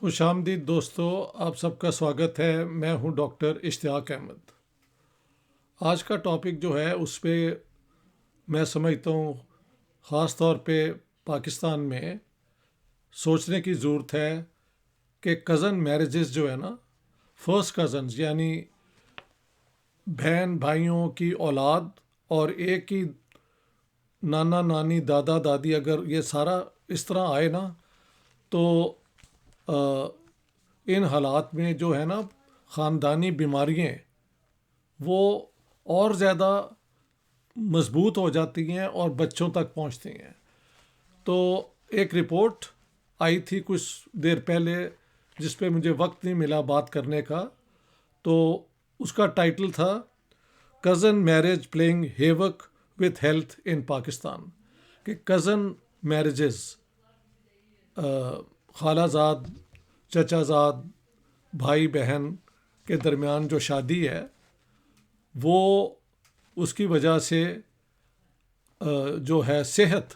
خوش آمدید دوستو، آپ سب کا سواگت ہے۔ میں ہوں ڈاکٹر اشتیاق احمد۔ آج کا ٹاپک جو ہے اس پہ میں سمجھتا ہوں خاص طور پہ پاکستان میں سوچنے کی ضرورت ہے کہ کزن میرجز جو ہے نا، فرسٹ کزنز یعنی بہن بھائیوں کی اولاد اور ایک ہی نانا نانی دادا دادی، اگر یہ سارا اس طرح آئے نا تو ان حالات میں جو ہے نا خاندانی بیماریاں وہ اور زیادہ مضبوط ہو جاتی ہیں اور بچوں تک پہنچتی ہیں۔ تو ایک رپورٹ آئی تھی کچھ دیر پہلے جس پہ مجھے وقت نہیں ملا بات کرنے کا، تو اس کا ٹائٹل تھا cousin marriage playing havoc with health in Pakistan, کہ کزن میرجز، خالہ زاد، چچا زاد، بھائی بہن کے درمیان جو شادی ہے وہ اس کی وجہ سے جو ہے صحت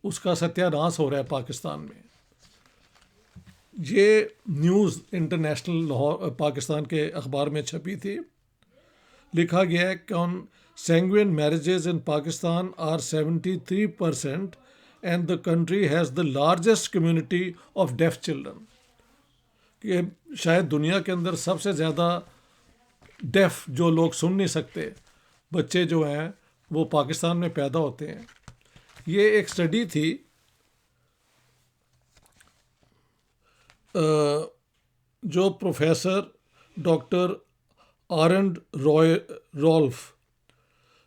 اس کا ستیہ ناش ہو رہا ہے پاکستان میں۔ یہ نیوز انٹرنیشنل لاہور پاکستان کے اخبار میں چھپی تھی۔ لکھا گیا ہے کہ sanguine marriages in Pakistan are 73% and the country has the largest community of deaf children, کہ شاید دنیا کے اندر سب سے زیادہ ڈیف جو لوگ سن نہیں سکتے بچے جو ہیں وہ پاکستان میں پیدا ہوتے ہیں۔ یہ ایک اسٹڈی تھی جو پروفیسر ڈاکٹر آرنڈ رولف،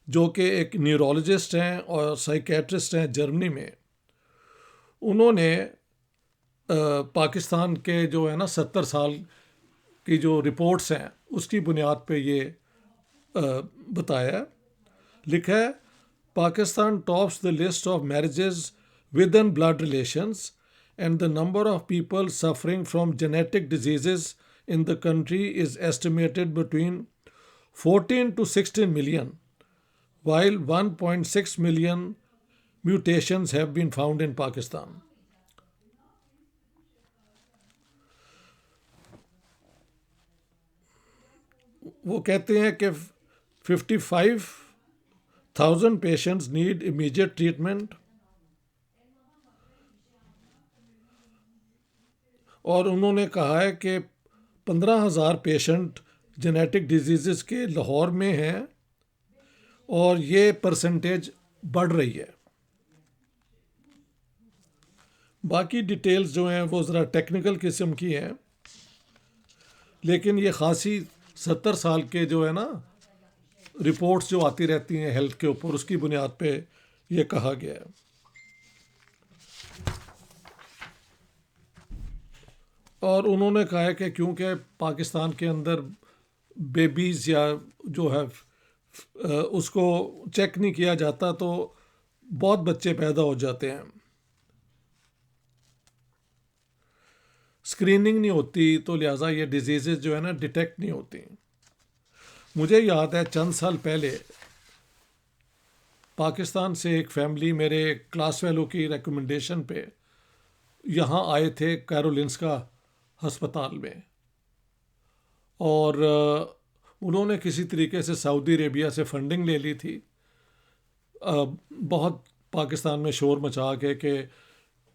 جو کہ ایک نیورولوجسٹ ہیں اور سائیکیٹرسٹ ہیں جرمنی میں، انہوں نے پاکستان کے جو ہے نا 70 سال کی جو رپورٹس ہیں اس کی بنیاد پہ یہ بتایا۔ لکھا ہے Pakistan tops the list of marriages with in blood relations and the number of people suffering from genetic diseases in the country is estimated between 14 to 16 million, while 1.6 million mutations have been found in Pakistan. وہ کہتے ہیں کہ 55,000 patients need immediate treatment، اور انہوں نے کہا ہے کہ 15,000 پیشنٹ جینیٹک ڈیزیزز کے لاہور میں ہیں اور یہ پرسنٹیج بڑھ رہی ہے۔ باقی ڈیٹیلز جو ہیں وہ ذرا ٹیکنیکل قسم کی ہیں، لیکن یہ خاصی 70 سال کے جو ہے نا رپورٹس جو آتی رہتی ہیں ہیلتھ کے اوپر، اس کی بنیاد پہ یہ کہا گیا ہے۔ اور انہوں نے کہا ہے کہ کیونکہ پاکستان کے اندر بیبیز یا جو ہے اس کو چیک نہیں کیا جاتا تو بہت بچے پیدا ہو جاتے ہیں، اسکریننگ نہیں ہوتی، تو لہٰذا یہ ڈیزیزز جو ہے نا ڈیٹیکٹ نہیں ہوتی۔ مجھے یاد ہے چند سال پہلے پاکستان سے ایک فیملی میرے کلاس فیلو کی ریکمنڈیشن پہ یہاں آئے تھے کیرولنسکا ہسپتال میں، اور انہوں نے کسی طریقے سے سعودی عربیہ سے فنڈنگ لے لی تھی، بہت پاکستان میں شور مچا کے کہ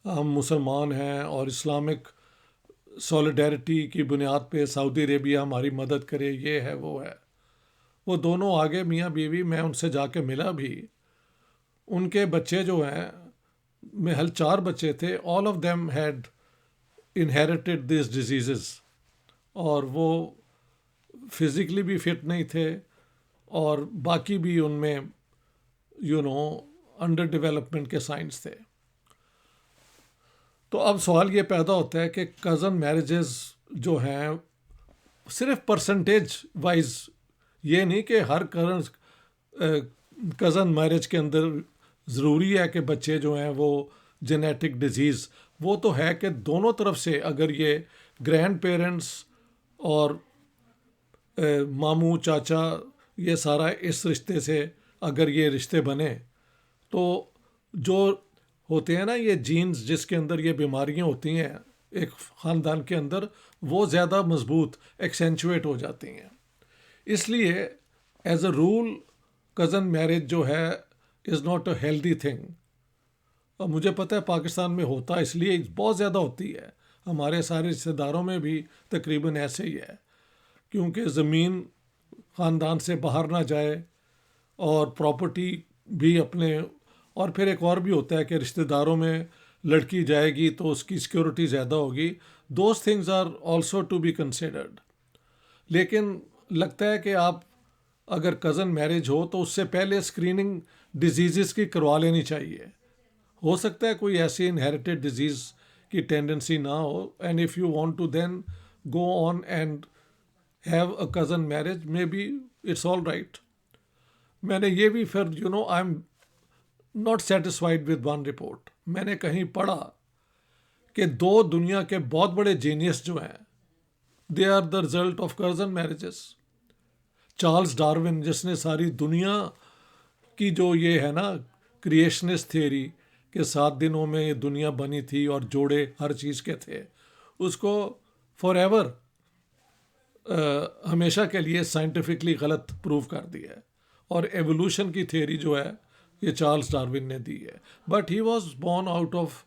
ہم مسلمان ہیں اور اسلامک سولیڈیرٹی کی بنیاد پہ سعودی عربیہ ہماری مدد کرے، یہ ہے وہ ہے۔ وہ دونوں آگے میاں بیوی، میں ان سے جا کے ملا بھی، ان کے بچے جو ہیں، محض 4 بچے تھے، all of them had inherited these diseases، اور وہ فزیکلی بھی فٹ نہیں تھے اور باقی بھی ان میں انڈر ڈیولپمنٹ کے سائنس تھے۔ تو اب سوال یہ پیدا ہوتا ہے کہ کزن میرجز جو ہیں صرف پرسنٹیج وائز، یہ نہیں کہ ہر کزن میرج کے اندر ضروری ہے کہ بچے جو ہیں وہ جینیٹک ڈیزیز، وہ تو ہے کہ دونوں طرف سے اگر یہ گرینڈ پیرنٹس اور ماموں چاچا یہ سارا اس رشتے سے اگر یہ رشتے بنے تو جو ہوتے ہیں نا یہ جینز جس کے اندر یہ بیماریاں ہوتی ہیں ایک خاندان کے اندر وہ زیادہ مضبوط ایکسینچویٹ ہو جاتی ہیں. اس لیے as a rule cousin marriage جو ہے is not a healthy thing. اور مجھے پتہ ہے پاکستان میں ہوتا اس لیے بہت زیادہ ہوتی ہے. ہمارے سارے رشتے داروں میں بھی تقریباً ایسے ہی ہے، کیونکہ زمین خاندان سے باہر نہ جائے اور پراپرٹی بھی اپنے، اور پھر ایک اور بھی ہوتا ہے کہ رشتے داروں میں لڑکی جائے گی تو اس کی سیکورٹی زیادہ ہوگی. Those things are also to be considered. لیکن لگتا ہے کہ آپ اگر کزن میرج ہو تو اس سے پہلے اسکریننگ ڈیزیزز کی کروا لینی چاہیے. ہو سکتا ہے کوئی ایسی انہیریٹیڈ ڈیزیز کی ٹینڈنسی نہ ہو، and if you want to then go on and have a cousin marriage maybe it's all right. میں نے یہ بھی پھر I am not satisfied with one report. میں نے کہیں پڑھا کہ 2 دنیا کے بہت بڑے جینیس جو ہیں they are the result of cousin marriages. Charles Darwin جس نے ساری دنیا کی جو یہ ہے نا کریشنسٹ تھیوری کہ 7 دنوں میں یہ دنیا بنی تھی اور جوڑے ہر چیز کے تھے، اس کو فار ایور ہمیشہ کے لیے سائنٹیفکلی غلط پروو کر دیا ہے. اور ایوولوشن کی تھیوری جو ہے یہ چارلز ڈارون نے دی ہے. But he was born out of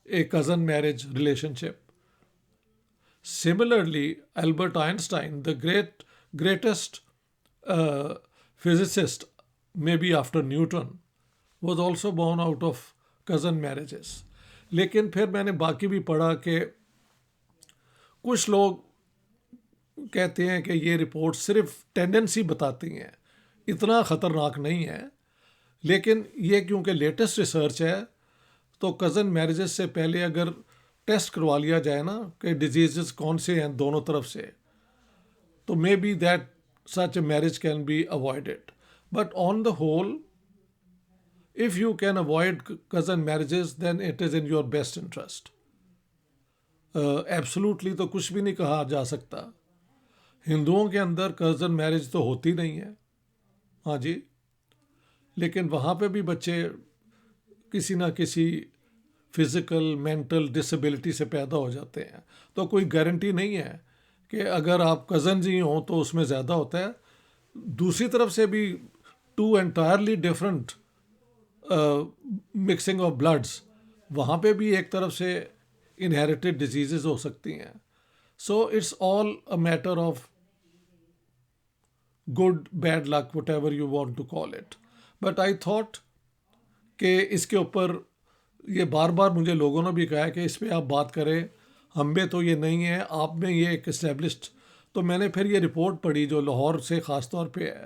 a cousin marriage relation ship. Similarly, Albert Einstein, the greatest physicist, maybe after Newton, was also born out of cousin marriages. لیکن پھر میں نے باقی بھی پڑھا کہ کچھ لوگ کہتے ہیں کہ یہ رپورٹ صرف ٹینڈنسی بتاتی ہیں، اتنا خطرناک نہیں ہے. لیکن یہ کیونکہ لیٹسٹ ریسرچ ہے تو کزن میرجز سے پہلے اگر ٹیسٹ کروا لیا جائے نا کہ ڈیزیزز کون سے ہیں دونوں طرف سے، تو may be that such a marriage can be avoided. But on the whole if you can avoid cousin marriages then it is in your best interest. Absolutely تو کچھ بھی نہیں کہا جا سکتا. ہندوؤں کے اندر کزن میرج تو ہوتی نہیں ہے، ہاں جی، لیکن وہاں پہ بھی بچے کسی نہ کسی فزیکل مینٹل ڈسیبلٹی سے پیدا ہو جاتے ہیں. تو کوئی گارنٹی نہیں ہے کہ اگر آپ کزنز ہی ہوں تو اس میں زیادہ ہوتا ہے. دوسری طرف سے بھی 2 entirely different mixing of builds, وہاں پہ بھی ایک طرف سے انہیریٹیڈ ڈیزیزز ہو سکتی ہیں. So it's all a matter of good bad luck whatever you want to call it. But I thought کہ اس کے اوپر یہ بار بار مجھے لوگوں نے بھی کہا ہے کہ اس پہ آپ بات کریں، ہم میں تو یہ نہیں ہے، آپ میں یہ ایک اسٹیبلشڈ. تو میں نے پھر یہ رپورٹ پڑھی جو لاہور سے خاص طور پہ ہے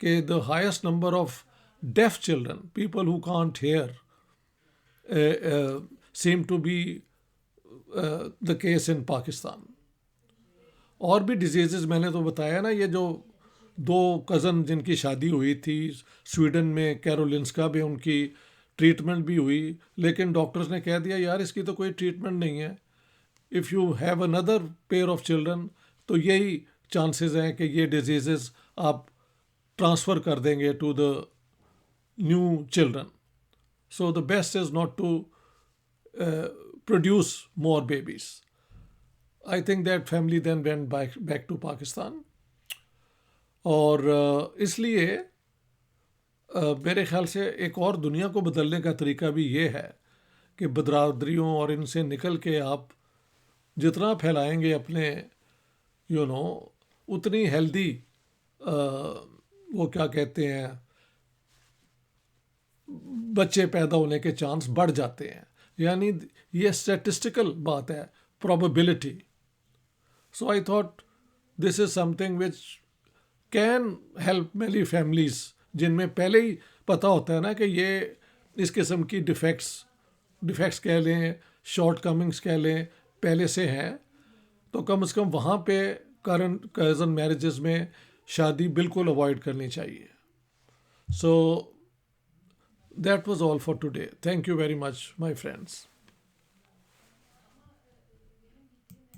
کہ the highest number of deaf children, people who can't hear, seem to be the case in Pakistan. اور بھی ڈیزیزز میں نے تو بتایا نا، یہ جو 2 کزن جن کی شادی ہوئی تھی سویڈن میں، کیرولنسکا میں، ان کی ٹریٹمنٹ بھی ہوئی، لیکن ڈاکٹرز نے کہہ دیا یار اس کی تو کوئی ٹریٹمنٹ نہیں ہے. If you have another pair of children تو یہی چانسز ہیں کہ یہ ڈیزیزز آپ ٹرانسفر کر دیں گے to the new children. So the best is not to produce more babies. I think that family then went back to Pakistan. اور اس لیے میرے خیال سے ایک اور دنیا کو بدلنے کا طریقہ بھی یہ ہے کہ برادریوں اور ان سے نکل کے آپ جتنا پھیلائیں گے اپنے اتنی ہیلدی وہ کیا کہتے ہیں بچے پیدا ہونے کے چانس بڑھ جاتے ہیں. یعنی یہ اسٹیٹسٹیکل بات ہے، probability. So I thought this is some thing which can help many families جن میں پہلے ہی پتہ ہوتا ہے نا کہ یہ اس قسم کی ڈیفیکٹس کہہ لیں، شارٹ کمنگس کہہ لیں پہلے سے ہیں، تو کم از کم وہاں پہ کرنٹ کزن میرجز میں شادی بالکل اوائڈ کرنی چاہیے. So that was all for today. Thank you very much my friends.